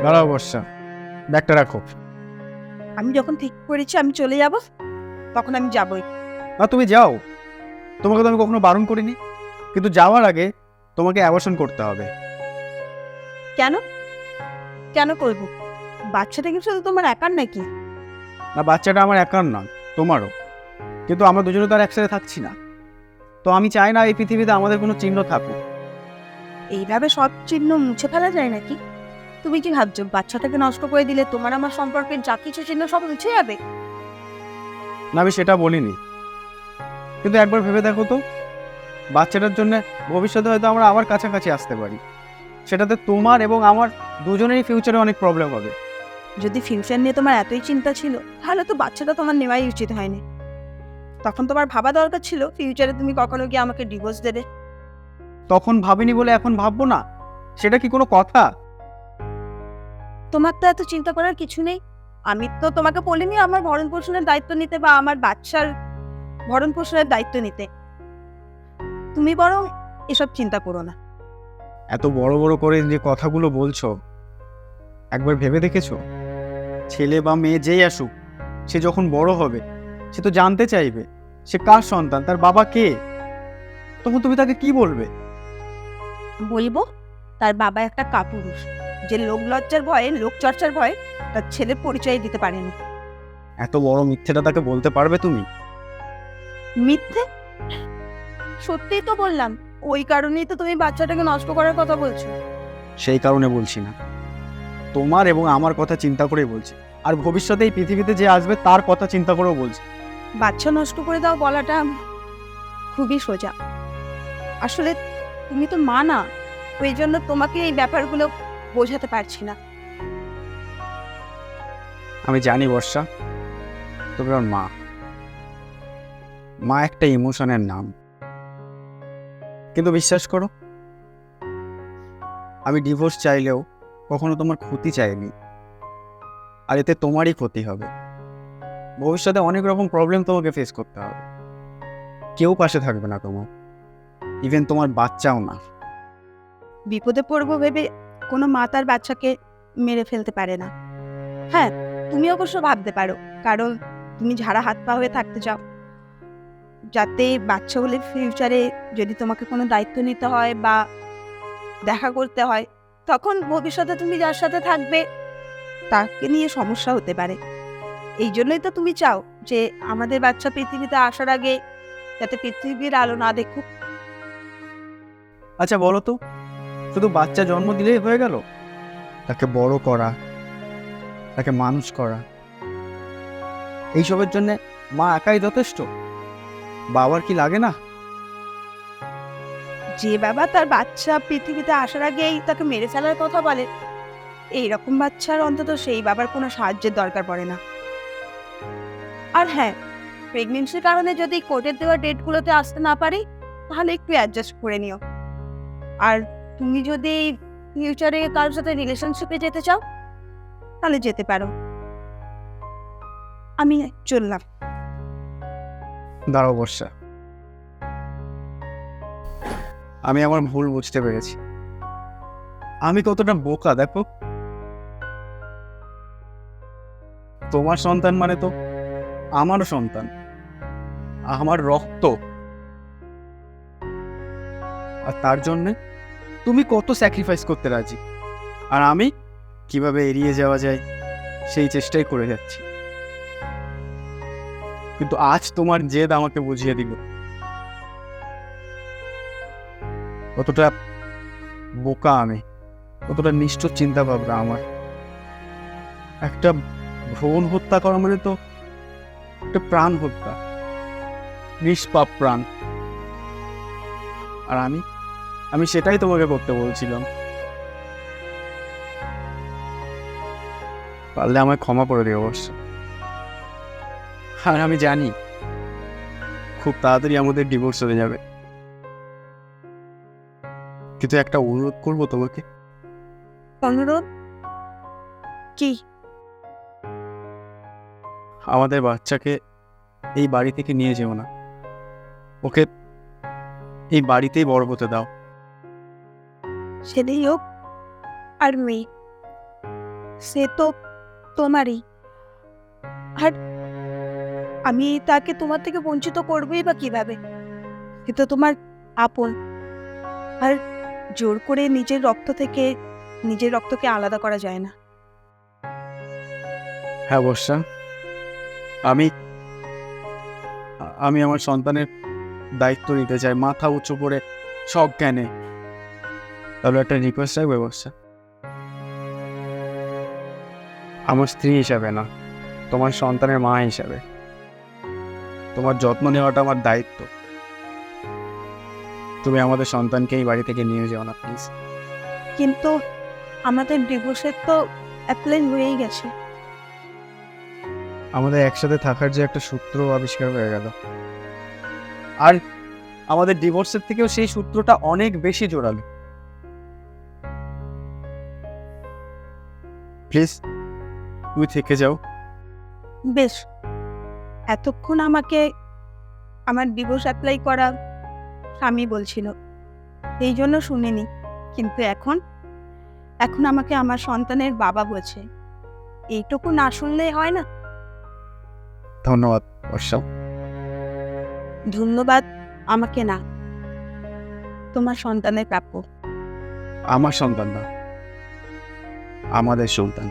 দাঁড়াও বর্ষা, ব্যাগটা রাখো। আমি যখন ঠিক করেছি আমি চলে যাব, তখন আমি যাবই। না, তুমি যাও, তোমাকে তো আমি কখনো বারণ করিনি, কিন্তু যাওয়ার আগে তোমাকে অ্যাবর্শন করতে হবে। কেন কেন করব? বাচ্চাটা কি শুধু তোমার একার নাকি? না, বাচ্চাটা আমার একার না, তোমারও। কিন্তু আমরা দুজনে তো আর একসাথে থাকছি না, তো আমি চাই না এই পৃথিবীতে আমাদের কোনো চিহ্ন থাকুক। এইভাবে সব চিহ্ন মুছে ফেলা যায় নাকি? তুমি কি ভাবছো বাচ্চাটাকে নষ্ট করে দিলে তোমার আমার সম্পর্কের যা কিছু চিহ্ন সব মুছে যাবে? না, আমি সেটা বলিনি, কিন্তু একবার ভেবে দেখো তো, বাচ্চাটার জন্য ভবিষ্যতে হয়তো আমরা আবার কাছাকাছি আসতে পারি। সেটাতে তোমার এবং আমার দুজনেরই ফিউচারে অনেক প্রবলেম হবে। যদি ফিউচার নিয়ে তোমার এতই চিন্তা ছিল, তাহলে তো বাচ্চাটা তোমার নেওয়াই উচিত হয়নি। তখন তোমার ভাবা দরকার ছিল ফিউচারে তুমি কখনো কি আমাকে ডিভোর্স দেবে। তখন ভাবিনি বলে এখন ভাববো না, সেটা কি কোনো কথা? তোমার তো এত চিন্তা করার কিছু নেই। আমি তো তোমাকে বলিনি আমার ভরণ পোষণের দায়িত্ব নিতে বা আমার বাচ্চার ভরণ পোষণের দায়িত্ব নিতে। তুমি বরং এসব চিন্তা করো না। এত বড় বড় করে যে কথাগুলো বলছো, একবার ভেবে দেখেছো, ছেলে বা মেয়ে যেই আসুক, সে যখন বড় হবে সে তো জানতে চাইবে সে কার সন্তান, তার বাবা কে। তখন তুমি তাকে কি বলবে? বলবো তার বাবা একটা কাপুরুষ, যে লোক লজ্জার ভয়ে, লোক চর্চার ভয়ে তার ছেলের পরিচয় দিতে পারেনি। এত বড় মিথ্যেটা তাকে বলতে পারবে তুমি? মিথ্যে? সত্যিই তো বললাম। ওই কারণেই তো তুমি বাচ্চাটাকে নষ্ট করার কথা বলছো। সেই কারণে বলছি না, তোমার এবং আমার কথা চিন্তা করেই বলছি, আর ভবিষ্যতে এই পৃথিবীতে যে আসবে তার কথা চিন্তা করেও বলছি। বাচ্চা নষ্ট করে দাও বলাটা খুবই সোজা। আসলে তুমি তো মা না, ওই জন্য তোমাকে এই ব্যাপারগুলো বোঝাতে পারছি না। আমি জানি বর্ষা, তুমি আমার মা। মা একটা ইমোশনের নাম, কিন্তু বিশ্বাস করো, আমি ডিভোর্স চাইলেও কখনো তোমার ক্ষতি চাইনি, আর এতে তোমারই ক্ষতি হবে। ভবিষ্যতে অনেক রকম প্রবলেম তোমাকে ফেস করতে হবে, কেউ পাশে থাকবে না তোমার, ইভেন তোমার বাচ্চাও না। বিপদে পড়বো ভেবে কোনো মা তার বাচ্চাকে মেরে ফেলতে পারে না। হ্যাঁ, তুমি অবশ্য ভাবতে পারো, কারণ তুমি ঝাড়া হাত পা হয়ে থাকতে চাও, যাতে বাচ্চা হলে ফিউচারে যদি তোমাকে কোনো দায়িত্ব নিতে হয় বা দেখা করতে হয়, তখন ভবিষ্যতে তুমি যার সাথে থাকবে তাকে নিয়ে সমস্যা হতে পারে। এই জন্যই তো তুমি চাও যে আমাদের বাচ্চা পৃথিবীতে আসার আগে যাতে পৃথিবীর আলো না দেখুক। আচ্ছা বলো তো, শুধু বাচ্চা জন্ম দিলেই হয়ে গেল? তাকে বড় করা, তাকে মানুষ করা, এইসবের জন্য মা একাই যথেষ্ট? বাবার কি লাগে না? যে বাবা তার বাচ্চা পৃথিবীতে আসার আগেই তাকে মেরে ফেলার কথা বলে, এইরকম বাচ্চার অন্তত সেই বাবার কোনো সাহায্যের দরকার পড়ে না। আর হ্যাঁ, প্রেগনেন্সির কারণে যদি কোর্টের দেওয়া ডেটগুলোতে আসতে না পারি, তাহলে একটু অ্যাডজাস্ট করে নিও। আর তুমি যদি ফিউচারে কারোর সাথে রিলেশনশিপে যেতে চাও, তাহলে যেতে পারো। আমি চললাম। দাঁড়াও বর্ষা, আমি আমার ভুল বুঝতে পেরেছি। আমি কতটা বোকা দেখো। তোমার সন্তান মানে তো আমারও সন্তান, আমার রক্ত। আর তার জন্যে তুমি কত স্যাক্রিফাইস করতে রাজি, আর আমি কিভাবে এড়িয়ে যাওয়া যায় সেই চেষ্টাই করে যাচ্ছি। কিন্তু আজ তোমার জেদ আমাকে বুঝিয়ে দিল কতটা বোকা আমি, কতটা নিষ্ঠুর চিন্তা ভাবনা আমার। একটা ভ্রূণ হত্যা করা মানে তো একটা প্রাণ হত্যা, নিষ্পাপ প্রাণ। আর আমি আমি সেটাই তোমাকে করতে বলছিলাম। পারলে আমায় ক্ষমা করে দিও অবশ্য। আর আমি জানি খুব তাড়াতাড়ি আমাদের ডিভোর্স হয়ে যাবে, কিন্তু একটা অনুরোধ করবো তোমাকে। অনুরোধ? কি? আমাদের বাচ্চাকে এই বাড়ি থেকে নিয়ে যেও না, ওকে এই বাড়িতেই বড় হতে দাও। ছেলেই হোক আর মেয়ে, সে তো তোমারই। আর আমি তাকে তোমার থেকে বঞ্চিত করবোই বা কিভাবে? সে তো তোমার আপন। আর জোর করে নিজের রক্তকে আলাদা করা যায় না। হ্যাঁ বর্ষা, আমি আমি আমার সন্তানের দায়িত্ব নিতে চাই মাথা উঁচু করে সজ্ঞানে। তাহলে একটা রিকোয়েস্ট রাখবে বর্ষা? আমার স্ত্রী হিসাবে না, তোমার সন্তানের মা হিসাবে তোমার যত্ন নেওয়াটা আমার দায়িত্ব। তুমি আমাদের সন্তানকে এই বাড়ি থেকে নিয়ে যাও না প্লিজ। কিন্তু আমাদের ডিভোর্সের তো অ্যাপ্লাই হয়েই গেছে। আমাদের একসাথে থাকার যে একটা সূত্র আবিষ্কার হয়ে গেল, আর আমাদের ডিভোর্সের থেকেও সেই সূত্রটা অনেক বেশি জোরালো। প্লিজ তুমি থেকে যাও। বেশ, এতক্ষণ আমাকে আমার ডিভোর্স অ্যাপ্লাই করা স্বামী বলছিল, এই জন্য শুনিনি। কিন্তু এখন আমাকে আমার সন্তানের বাবা বলছে। এইটুকু না শুনলেই হয় না? ধন্যবাদ বর্ষা। ধন্যবাদ আমাকে না, তোমার সন্তানের প্রাপ্য। আমার সন্তান না, আমাদের সন্তান।